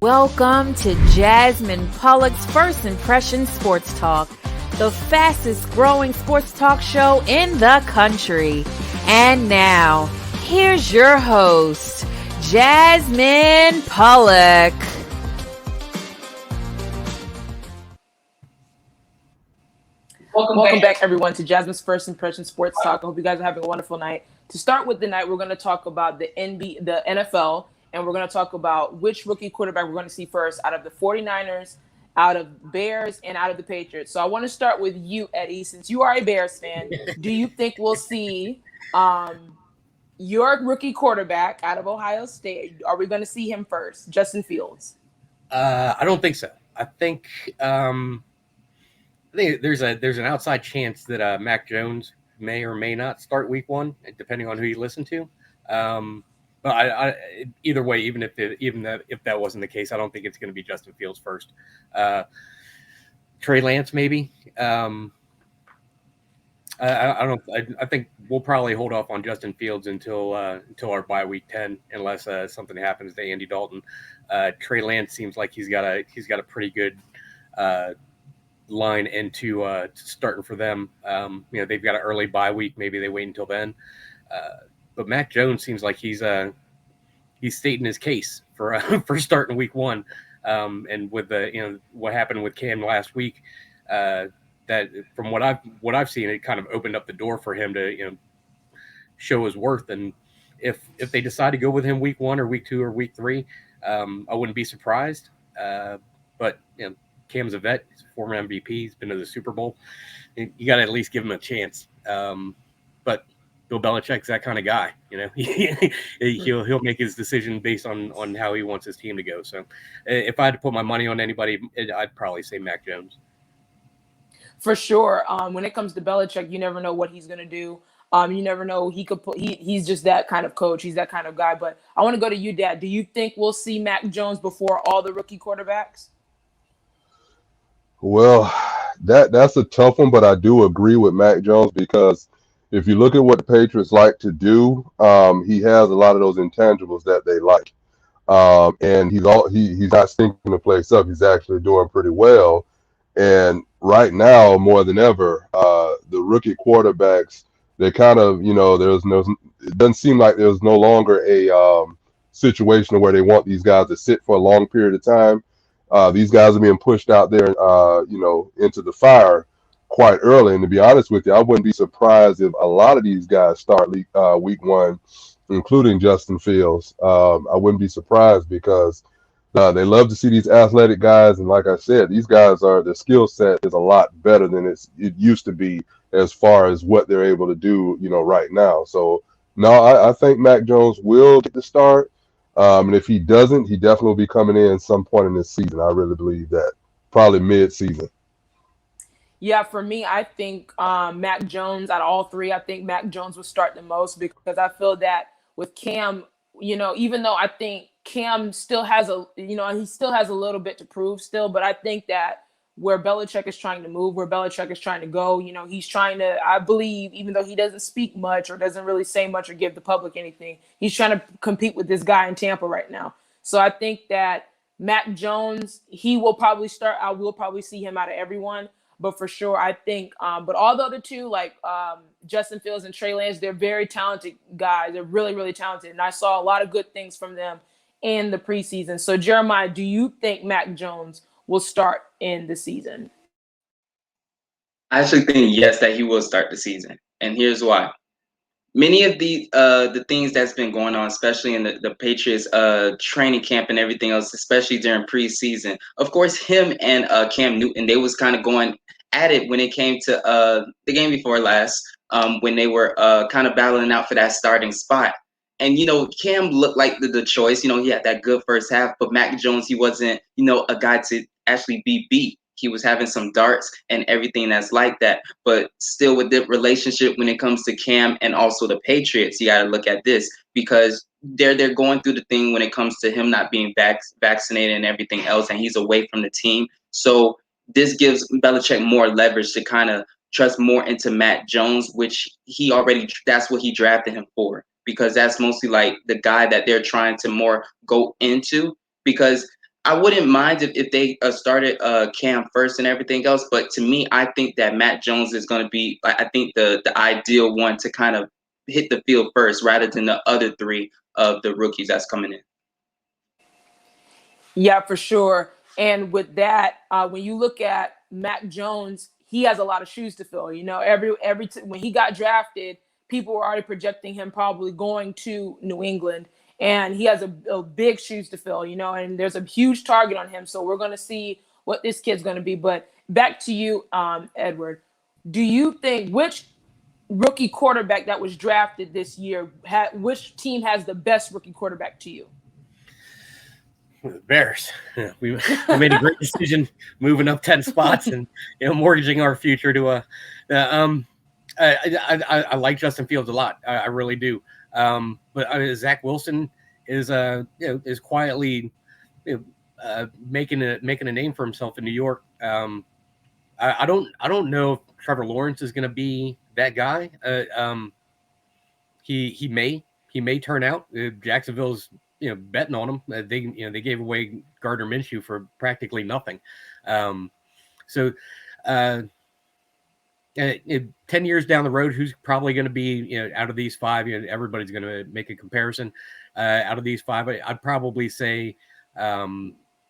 Welcome to Jasmine Pollock's First Impression Sports Talk, the fastest growing sports talk show in the country. And now, here's your host, Jasmine Pollock. Welcome back, everyone, to Jasmine's First Impression Sports Talk. I hope you guys are having a wonderful night. To start with the night, we're going to talk about the NFL, and we're going to talk about which rookie quarterback we're going to see first out of the 49ers, out of Bears, and out of the Patriots. So I want to start with you, Eddie. Since you are a Bears fan, do you think we'll see your rookie quarterback out of Ohio State? Are we going to see him first, Justin Fields? I don't think so. I think there's an outside chance that Mac Jones may or may not start week one, depending on who you listen to. But I either way, even if that wasn't the case, I don't think it's going to be Justin Fields first. Trey Lance maybe. I don't. I think we'll probably hold off on Justin Fields until our bye week 10, unless something happens to Andy Dalton. Trey Lance seems like he's got a pretty good line into starting for them. They've got an early bye week. Maybe they wait until then. But Mac Jones seems like he's stating his case for for starting week one. And with what happened with Cam last week, that from what I've seen, it kind of opened up the door for him to show his worth. And if they decide to go with him week one or week two or week three, I wouldn't be surprised. But Cam's a vet. He's a former MVP. He's been to the Super Bowl. You got to at least give him a chance. But Bill Belichick's that kind of guy. He'll make his decision based on how he wants his team to go. So if I had to put my money on anybody, I'd probably say Mac Jones. For sure. When it comes to Belichick, you never know what he's going to do. You never know. He's just that kind of coach. He's that kind of guy. But I want to go to you, Dad. Do you think we'll see Mac Jones before all the rookie quarterbacks? Well, that's a tough one, but I do agree with Mac Jones because if you look at what the Patriots like to do, he has a lot of those intangibles that they like, and he's not stinking the place up. He's actually doing pretty well, and right now more than ever, the rookie quarterbacks, they kind of it doesn't seem like there's no longer a situation where they want these guys to sit for a long period of time. These guys are being pushed out there, into the fire quite early. And to be honest with you, I wouldn't be surprised if a lot of these guys start week one, including Justin Fields. I wouldn't be surprised because they love to see these athletic guys. And like I said, these guys their skill set is a lot better than it used to be as far as what they're able to do, right now. So, no, I think Mac Jones will get the start. And if he doesn't, he definitely will be coming in some point in this season. I really believe that. Probably mid-season. Yeah, for me, I think Mac Jones, out of all three, I think Mac Jones will start the most because I feel that with Cam, even though I think Cam still has he still has a little bit to prove still, but I think that where Belichick is trying to move, where Belichick is trying to go, he's trying to, I believe, even though he doesn't speak much or doesn't really say much or give the public anything, he's trying to compete with this guy in Tampa right now. So I think that Mac Jones, he will probably start. I will probably see him out of everyone. But for sure, I think, but all the other two, like Justin Fields and Trey Lance, they're very talented guys. They're really, really talented. And I saw a lot of good things from them in the preseason. So, Jeremiah, do you think Mac Jones will start in the season? I actually think, yes, that he will start the season. And here's why. Many of the things that's been going on, especially in the Patriots training camp and everything else, especially during preseason, of course, him and Cam Newton, they was kind of going at it when it came to the game before last, when they were kind of battling out for that starting spot. And, Cam looked like the choice. He had that good first half, but Mac Jones, he wasn't, a guy to actually be beat. He was having some darts and everything that's like that. But still with the relationship when it comes to Cam and also the Patriots, you got to look at this because they're going through the thing when it comes to him not being vaccinated and everything else, and he's away from the team. So this gives Belichick more leverage to kind of trust more into Mac Jones, which that's what he drafted him for, because that's mostly like the guy that they're trying to more go into, because I wouldn't mind if they started Cam first and everything else, but to me, I think that Matt Jones is going to be, I think, the ideal one to kind of hit the field first rather than the other three of the rookies that's coming in. Yeah, for sure. And with that, when you look at Mac Jones, he has a lot of shoes to fill. You know, when he got drafted, people were already projecting him probably going to New England, and he has a big shoes to fill. You know, and there's a huge target on him. So we're going to see what this kid's going to be. But back to you, Edward. Do you think which rookie quarterback that was drafted this year, which team has the best rookie quarterback to you? The Bears. We made a great decision moving up 10 spots and mortgaging our future to I like Justin Fields a lot. I really do. But Zach Wilson is is quietly making a name for himself in New York. I don't know if Trevor Lawrence is going to be that guy. He may turn out. Jacksonville's betting on him. They gave away Gardner Minshew for practically nothing. So 10 years down the road, who's probably going to be out of these five? Everybody's going to make a comparison. Out of these five, I'd probably say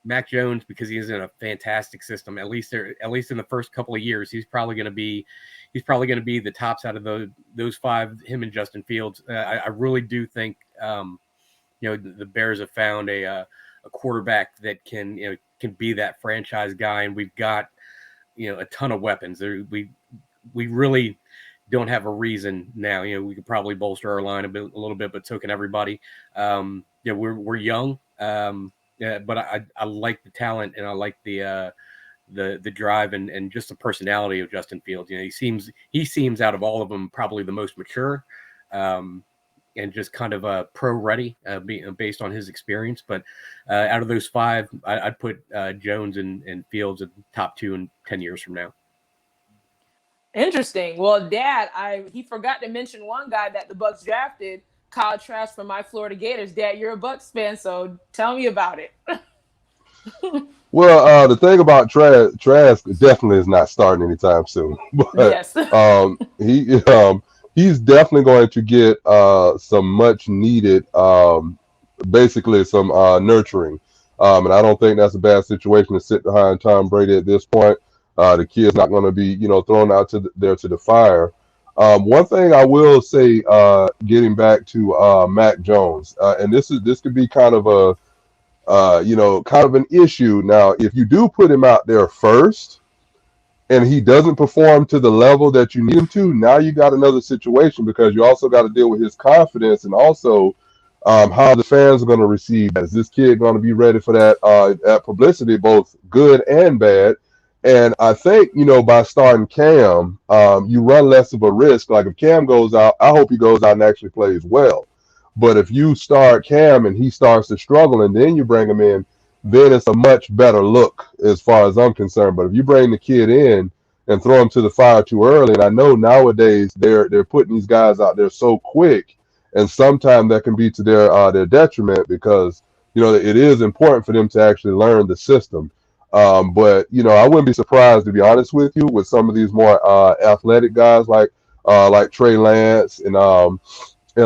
Mac Jones, because he's in a fantastic system. At least in the first couple of years, he's probably going to be the tops out of those five. Him and Justin Fields. I really do think the Bears have found a quarterback that can be that franchise guy, and we've got a ton of weapons. We really don't have a reason now. We could probably bolster our line a little bit, but so can everybody. We're young, but I like the talent, and I like the drive and just the personality of Justin Fields. He seems out of all of them probably the most mature. And just kind of pro ready based on his experience. But out of those five, I'd put Jones and Fields at the top two in 10 years from now. Interesting. Well, Dad, he forgot to mention one guy that the Bucs drafted, Kyle Trask from my Florida Gators. Dad, you're a Bucs fan, so tell me about it. Well, the thing about Trask definitely is not starting anytime soon. But yes. He's definitely going to get some much needed, basically some nurturing. And I don't think that's a bad situation to sit behind Tom Brady at this point. The kid's not going to be, thrown out there to the fire. One thing I will say, getting back to Mac Jones, and this could be kind of an issue. Now, if you do put him out there first, and he doesn't perform to the level that you need him to, now you got another situation, because you also got to deal with his confidence, and also how the fans are going to receive that. Is this kid going to be ready for that publicity, both good and bad? And I think, by starting Cam, you run less of a risk. Like if Cam goes out, I hope he goes out and actually plays well. But if you start Cam and he starts to struggle and then you bring him in, then it's a much better look as far as I'm concerned. But if you bring the kid in and throw him to the fire too early, and I know nowadays they're putting these guys out there so quick, and sometimes that can be to their detriment, because it is important for them to actually learn the system. But I wouldn't be surprised, to be honest with you, with some of these more athletic guys like Trey Lance and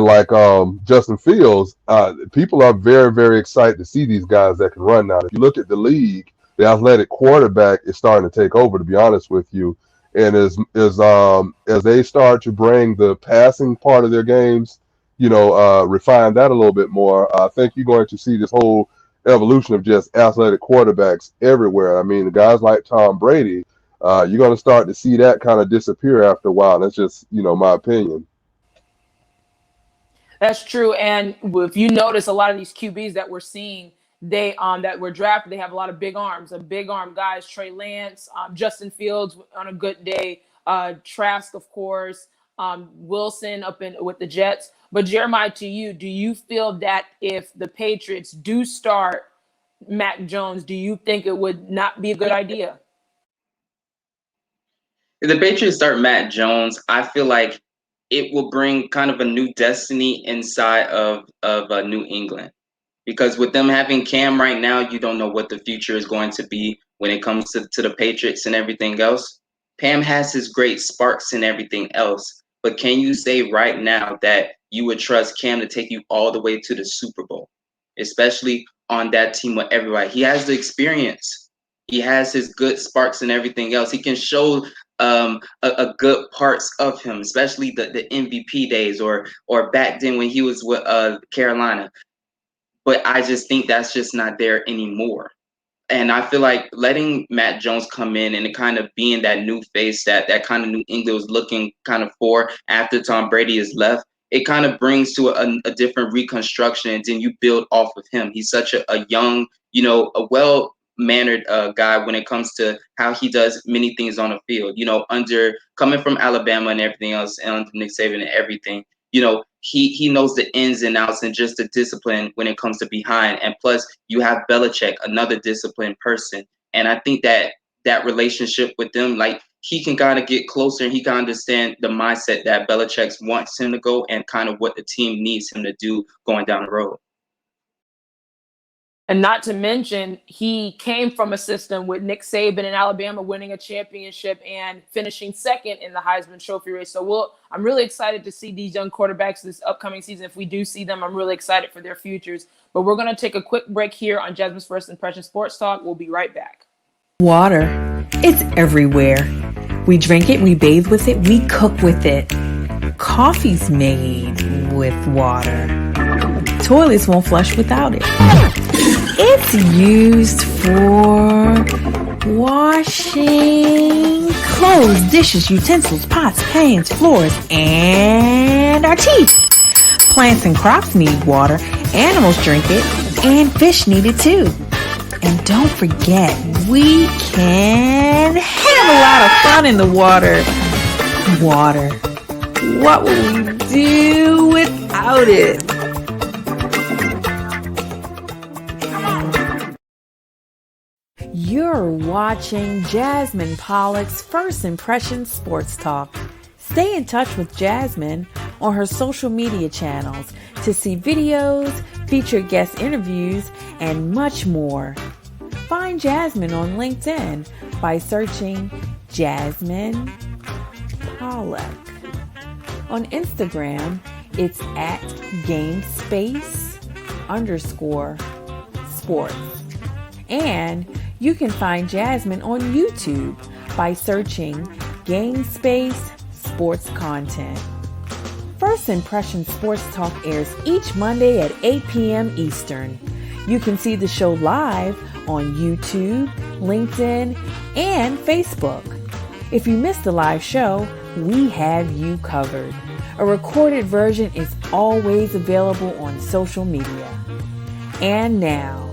like Justin Fields. People are very, very excited to see these guys that can run now. If you look at the league, the athletic quarterback is starting to take over, to be honest with you. And as they start to bring the passing part of their games, refine that a little bit more, I think you're going to see this whole evolution of just athletic quarterbacks everywhere. I mean, guys like Tom Brady, you're going to start to see that kind of disappear after a while. That's just, my opinion. That's true. And if you notice, a lot of these QBs that we're seeing, they that were drafted, they have a lot of big arms, big arm guys. Trey Lance, Justin Fields on a good day, Trask, of course, Wilson with the Jets. But Jeremiah, to you, do you feel that if the Patriots do start Mac Jones, do you think it would not be a good idea? If the Patriots start Mac Jones, I feel like it will bring kind of a new destiny inside of New England. because with them having Cam right now, you don't know what the future is going to be when it comes to the Patriots and everything else. Pam has his great sparks and everything else, but can you say right now that you would trust Cam to take you all the way to the Super Bowl, especially on that team with everybody? He has the experience. He has his good sparks and everything else. He can show a good parts of him, especially the MVP days or back then when he was with Carolina. But I just think that's just not there anymore. And I feel like letting Matt Jones come in and kind of being that new face that kind of New England was looking kind of for after Tom Brady is left, it kind of brings to a different reconstruction, and then you build off of him. He's such a young, a well-mannered guy when it comes to how he does many things on the field. Under coming from Alabama and everything else, and under Nick Saban and everything, he knows the ins and outs and just the discipline when it comes to behind. And plus, you have Belichick, another disciplined person. And I think that relationship with them, like, he can kind of get closer and he can understand the mindset that Belichick wants him to go and kind of what the team needs him to do going down the road. And not to mention, he came from a system with Nick Saban in Alabama winning a championship and finishing second in the Heisman Trophy race. So I'm really excited to see these young quarterbacks this upcoming season. If we do see them, I'm really excited for their futures. But we're going to take a quick break here on Jasmine's First Impression Sports Talk. We'll be right back. Water. It's everywhere. We drink it, we bathe with it, we cook with it. Coffee's made with water. Toilets won't flush without it. It's used for washing clothes, dishes, utensils, pots, pans, floors, and our teeth. Plants and crops need water, animals drink it, and fish need it too. And don't forget, we can have a lot of fun in the water. Water. What would we do without it? You're watching Jasmine Pollock's First Impression Sports Talk. Stay in touch with Jasmine on her social media channels to see videos, featured guest interviews, and much more. Find Jasmine on LinkedIn by searching Jasmine Pollock. On Instagram, it's at GameSpace_sports. And you can find Jasmine on YouTube by searching GameSpace Sports Content. First Impression Sports Talk airs each Monday at 8 p.m. Eastern. You can see the show live on YouTube, LinkedIn, and Facebook. If you missed the live show, we have you covered. A recorded version is always available on social media. And now,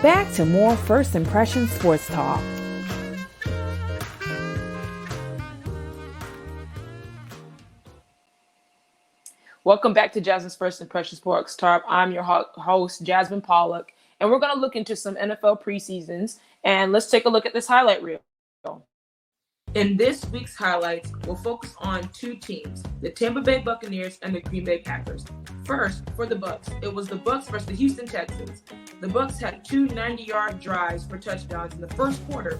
back to more First Impression Sports Talk. Welcome back to Jasmine's First Impression Sports Talk. I'm your host, Jasmine Pollock, and we're going to look into some NFL preseasons, and let's take a look at this highlight reel. In this week's highlights, we'll focus on two teams, the Tampa Bay Buccaneers and the Green Bay Packers. First, for the Bucs, it was the Bucs versus the Houston Texans. The Bucs had two 90-yard drives for touchdowns in the first quarter.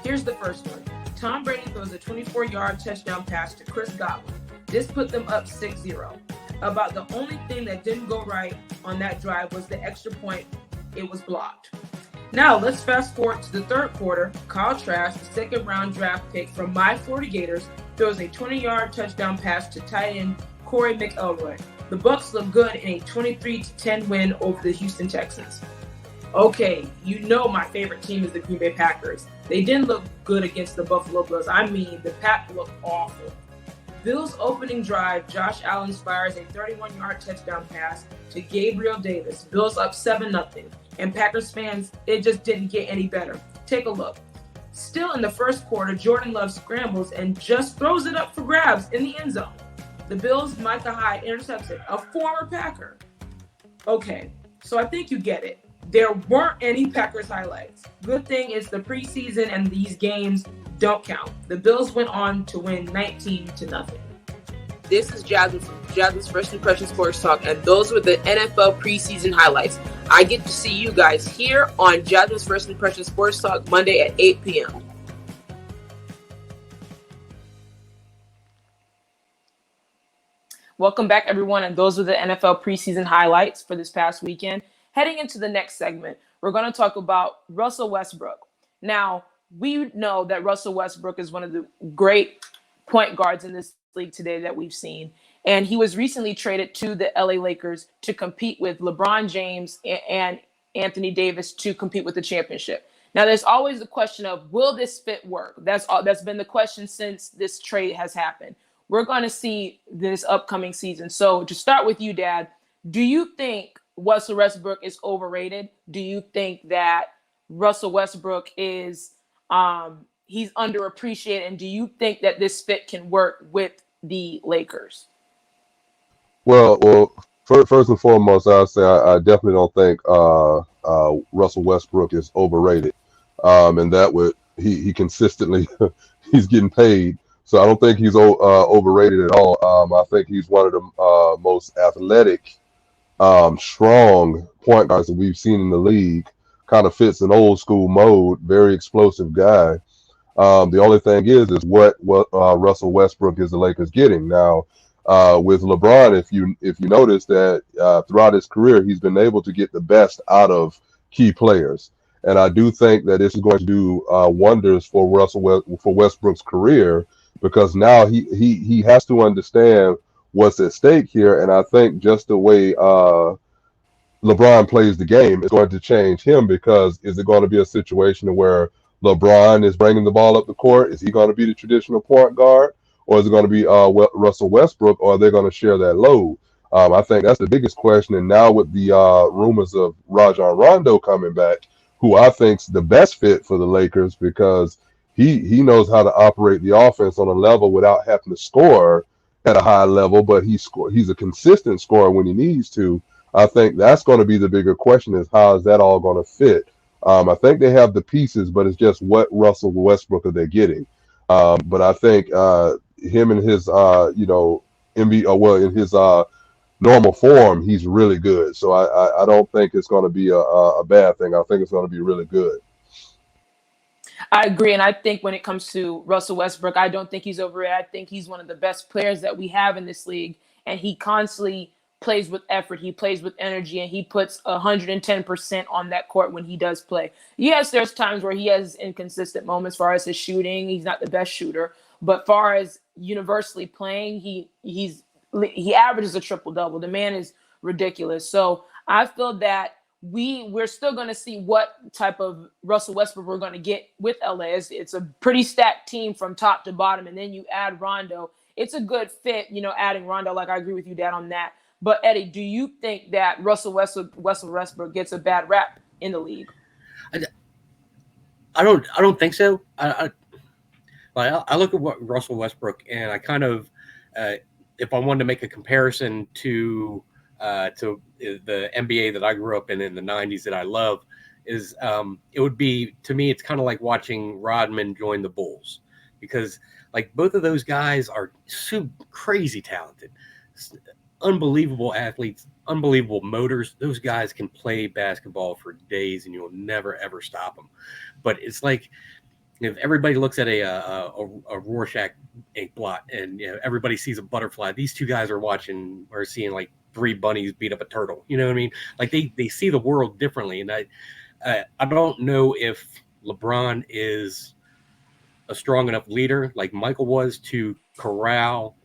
Here's the first one. Tom Brady throws a 24-yard touchdown pass to Chris Godwin. This put them up 6-0. About the only thing that didn't go right on that drive was the extra point. It was blocked. Now, let's fast forward to the third quarter. Kyle Trask, the second-round draft pick from my Florida Gators, throws a 20-yard touchdown pass to tight end Corey McElroy. The Bucs look good in a 23-10 win over the Houston Texans. Okay, you know my favorite team is the Green Bay Packers. They didn't look good against the Buffalo Bills. I mean, the Pack looked awful. Bills' opening drive, Josh Allen fires a 31-yard touchdown pass to Gabriel Davis. Bills up 7-0. And Packers fans, it just didn't get any better. Take a look. Still in the first quarter, Jordan Love scrambles and just throws it up for grabs in the end zone. The Bills' Micah Hyde intercepts it, a former Packer. Okay, so I think you get it. There weren't any Packers highlights. Good thing is the preseason and these games don't count. The Bills went on to win 19-0. This is Jasmine from Jasmine's First Impression Sports Talk, and those were the NFL preseason highlights. I get to see you guys here on Jasmine's First Impression Sports Talk Monday at 8 p.m. Welcome back, everyone, and those are the NFL preseason highlights for this past weekend. Heading into the next segment, we're going to talk about Russell Westbrook. Now, we know that Russell Westbrook is one of the great point guards in this league today that we've seen, and he was recently traded to the LA Lakers to compete with LeBron James and Anthony Davis to compete with the championship. Now, there's always the question of, will this fit work? That's been the question since this trade has happened. We're going to see this upcoming season. So to start with you, Dad, do you think Russell Westbrook is overrated? Do you think that Russell Westbrook is he's underappreciated? And do you think that this fit can work with the Lakers? Well, first and foremost, I'll say I definitely don't think Russell Westbrook is overrated, and that he consistently he's getting paid. So I don't think he's overrated at all. I think he's one of the most athletic, strong point guards that we've seen in the league. Kind of fits an old school mode, very explosive guy. The only thing is what Russell Westbrook is the Lakers getting now. With LeBron, if you notice that throughout his career, he's been able to get the best out of key players. And I do think that this is going to do wonders for Westbrook's career, because now he has to understand what's at stake here. And I think just the way LeBron plays the game is going to change him, because is it going to be a situation where LeBron is bringing the ball up the court? Is he going to be the traditional point guard? Or is it going to be Russell Westbrook, or are they going to share that load? I think that's the biggest question. And now with the rumors of Rajon Rondo coming back, who I think's the best fit for the Lakers, because he knows how to operate the offense on a level without having to score at a high level, but he's a consistent scorer when he needs to. I think that's going to be the bigger question, is how is that all going to fit? I think they have the pieces, but it's just what Russell Westbrook are they getting? But I think him in his in his normal form, he's really good. So I don't think it's going to be a bad thing. I think it's going to be really good. I agree. And I think when it comes to Russell Westbrook, I don't think he's overrated. I think he's one of the best players that we have in this league. And he constantly plays with effort. He plays with energy, and he puts 110% on that court when he does play. Yes, there's times where he has inconsistent moments as far as his shooting. He's not the best shooter. But far as universally playing, he averages a triple-double. The man is ridiculous. So I feel that we're still going to see what type of Russell Westbrook we're going to get with LA. It's a pretty stacked team from top to bottom, and then you add Rondo. It's a good fit, adding Rondo. Like, I agree with you, Dad, on that. But Eddie, do you think that Russell Westbrook gets a bad rap in the league? I don't think so. I look at what Russell Westbrook, and I kind of, if I wanted to make a comparison to the NBA that I grew up in the 90s that I love, is it would be, to me, it's kind of like watching Rodman join the Bulls, because like both of those guys are so crazy talented, unbelievable athletes, unbelievable motors. Those guys can play basketball for days and you'll never ever stop them. But it's like, if everybody looks at a Rorschach ink blot and everybody sees a butterfly, these two guys are seeing like three bunnies beat up a turtle. You know what I mean? Like they see the world differently. And I don't know if LeBron is a strong enough leader like Michael was to corral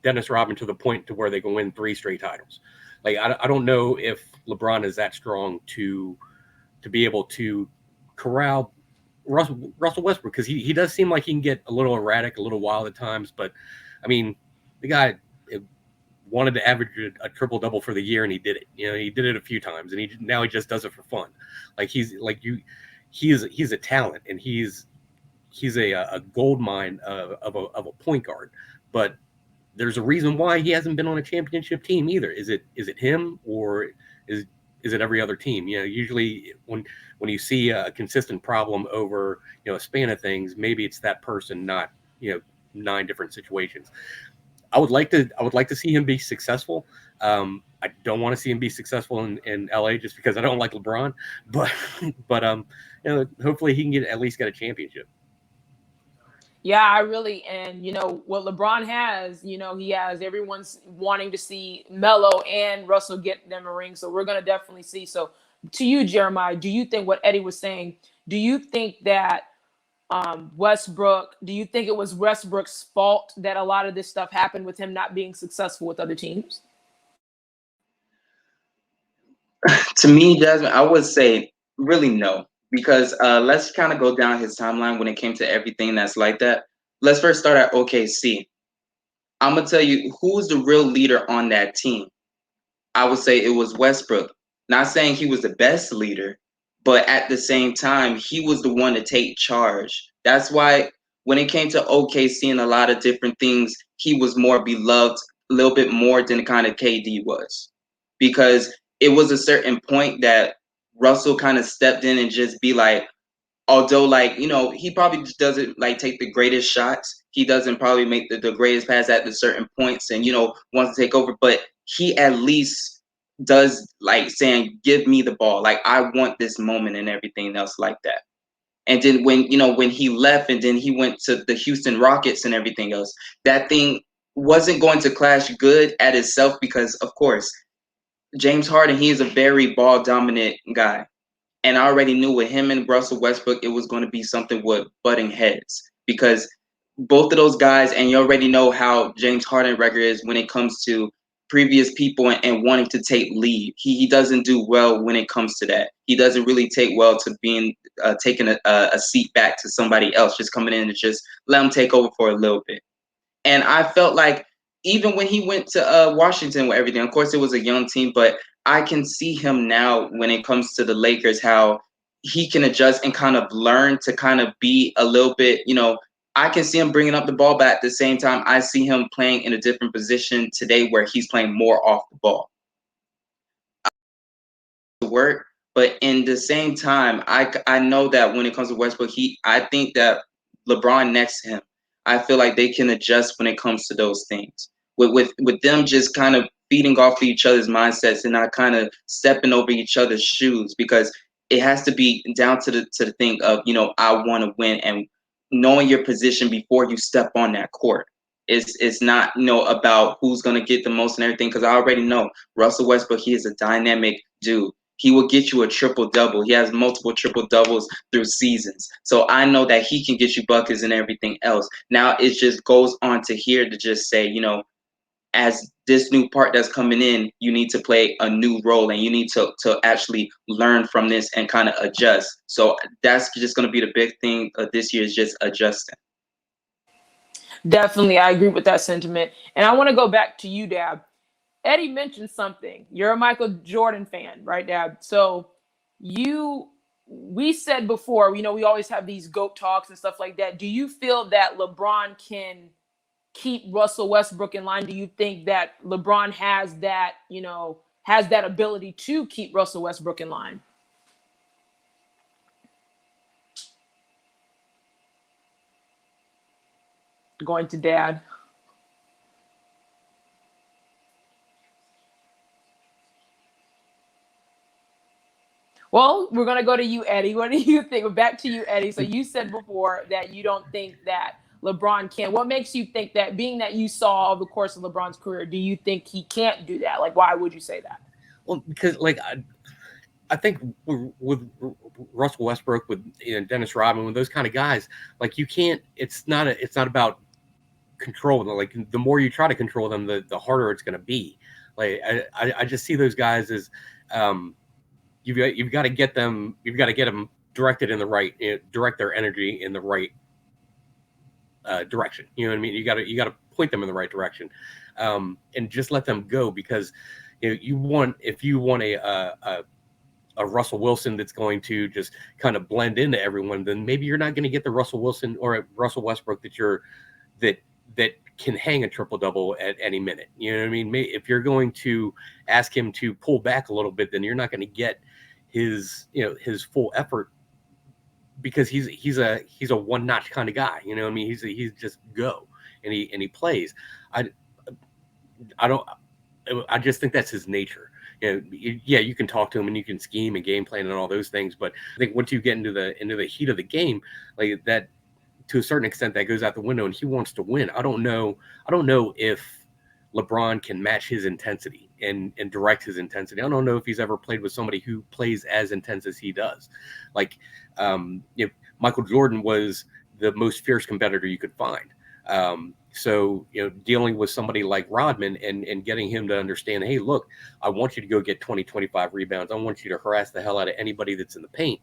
Dennis Rodman to the point to where they can win 3 straight titles. Like I don't know if LeBron is that strong to be able to corral Russell Westbrook, because he does seem like he can get a little erratic, a little wild at times. But I mean, the guy wanted to average a triple-double for the year, and he did it. He did it a few times, and now he just does it for fun. Like he's a talent, and he's a gold mine of a point guard. But there's a reason why he hasn't been on a championship team either. Is it him, or is it every other team? Usually when you see a consistent problem over a span of things, maybe it's that person, not 9 different situations. I would like to see him be successful. I don't want to see him be successful in LA just because I don't like LeBron, but hopefully he can at least get a championship. Yeah, I really, and what LeBron has, he has everyone's wanting to see Melo and Russell get them a ring. So we're gonna definitely see. So to you, Jeremiah, do you think what Eddie was saying? Do you think that Westbrook? Do you think it was Westbrook's fault that a lot of this stuff happened with him not being successful with other teams? To me, Jasmine, I would say really no, because let's kind of go down his timeline when it came to everything that's like that. Let's first start at OKC. I'm gonna tell you who's the real leader on that team. I would say it was Westbrook. Not saying he was the best leader, but at the same time, he was the one to take charge. That's why when it came to OKC and a lot of different things, he was more beloved a little bit more than kind of KD was. Because it was a certain point that Russell kind of stepped in and just be like, although he probably just doesn't take the greatest shots, he doesn't probably make the greatest pass at the certain points, and wants to take over, but he at least does saying, give me the ball, I want this moment and everything else like that. And then when he left and then he went to the Houston Rockets and everything else, that thing wasn't going to clash good at itself, because of course James Harden, he is a very ball dominant guy. And I already knew with him and Russell Westbrook, it was going to be something with butting heads, because both of those guys, and you already know how James Harden record is when it comes to previous people and wanting to take lead. He doesn't do well when it comes to that. He doesn't really take well to being taking a seat back to somebody else, just coming in and just let him take over for a little bit. And I felt like even when he went to Washington with everything, of course it was a young team, but I can see him now when it comes to the Lakers, how he can adjust and kind of learn to kind of be a little bit, I can see him bringing up the ball, but at the same time, I see him playing in a different position today where he's playing more off the ball. Work, but in the same time, I know that when it comes to Westbrook, I think that LeBron next to him, I feel like they can adjust when it comes to those things. With them just kind of feeding off of each other's mindsets and not kind of stepping over each other's shoes, because it has to be down to the thing of I want to win, and knowing your position before you step on that court. It's not about who's gonna get the most and everything, because I already know Russell Westbrook, he is a dynamic dude. He will get you a triple double. He has multiple triple doubles through seasons. So I know that he can get you buckets and everything else. Now it just goes on to here to just say, as this new part that's coming in, you need to play a new role, and you need to actually learn from this and kind of adjust. So that's just going to be the big thing this year, is just adjusting. Definitely, I agree with that sentiment. And I want to go back to you, Dab. Eddie mentioned something. You're a Michael Jordan fan, right, Dad? So we said before, we always have these GOAT talks and stuff like that. Do you feel that LeBron can keep Russell Westbrook in line? Do you think that LeBron has that ability to keep Russell Westbrook in line? Going to Dad. Well, we're going to go to you, Eddie. What do you think? Back to you, Eddie. So you said before that you don't think that LeBron can. What makes you think that, being that you saw over the course of LeBron's career, do you think he can't do that? Why would you say that? Well, because I think with Russell Westbrook, with Dennis Rodman, with those kind of guys, you can't. It's not about control. The more you try to control them, the harder it's going to be. I just see those guys as you've got to get them. You've got to get them directed in the right, direct their energy in the right direction. You know what I mean? You got to point them in the right direction, and just let them go, because if you want a Russell Wilson that's going to just kind of blend into everyone, then maybe you're not going to get the Russell Wilson or a Russell Westbrook that can hang a triple double at any minute. You know what I mean? If you're going to ask him to pull back a little bit, then you're not going to get his full effort, because he's a one notch kind of guy. You know what I mean? He's just go, and he plays. I don't. I just think that's his nature. Yeah, you can talk to him and you can scheme and game plan and all those things, but I think once you get into the heat of the game, like that, to a certain extent, that goes out the window. And he wants to win. I don't know if LeBron can match his intensity and direct his intensity. I don't know if he's ever played with somebody who plays as intense as he does. Like, Michael Jordan was the most fierce competitor you could find. So, dealing with somebody like Rodman and getting him to understand, hey, look, I want you to go get 20, 25 rebounds. I want you to harass the hell out of anybody that's in the paint,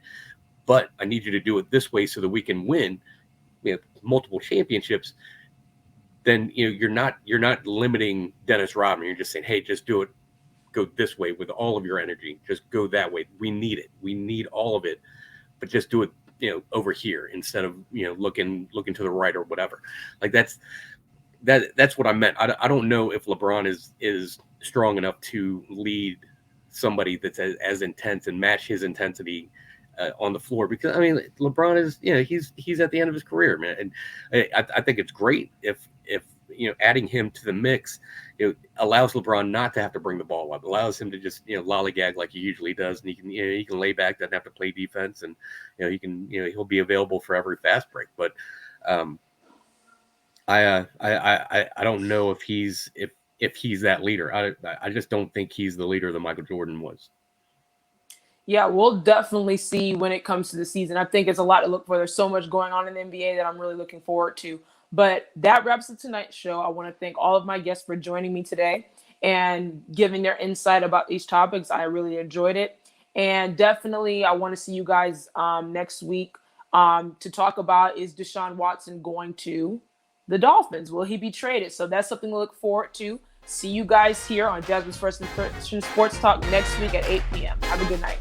but I need you to do it this way so that we can win multiple championships. Then, you're not limiting Dennis Rodman. You're just saying, hey, just do it. Go this way with all of your energy. Just go that way. We need it. We need all of it, but just do it, over here instead of, looking to the right or whatever. Like that's what I meant. I don't know if LeBron is strong enough to lead somebody that's as intense and match his intensity on the floor, because I mean, LeBron is, he's at the end of his career, man. And I think it's great if adding him to the mix, allows LeBron not to have to bring the ball up, allows him to just, lollygag like he usually does. And he can lay back, doesn't have to play defense. And, he'll be available for every fast break. But I don't know if he's that leader. I just don't think he's the leader that Michael Jordan was. Yeah, we'll definitely see when it comes to the season. I think it's a lot to look for. There's so much going on in the NBA that I'm really looking forward to. But that wraps up tonight's show. I want to thank all of my guests for joining me today and giving their insight about these topics. I really enjoyed it. And definitely, I want to see you guys next week to talk about, is Deshaun Watson going to the Dolphins? Will he be traded? So that's something to look forward to. See you guys here on Jasmine's First Impression Sports Talk next week at 8 p.m. Have a good night.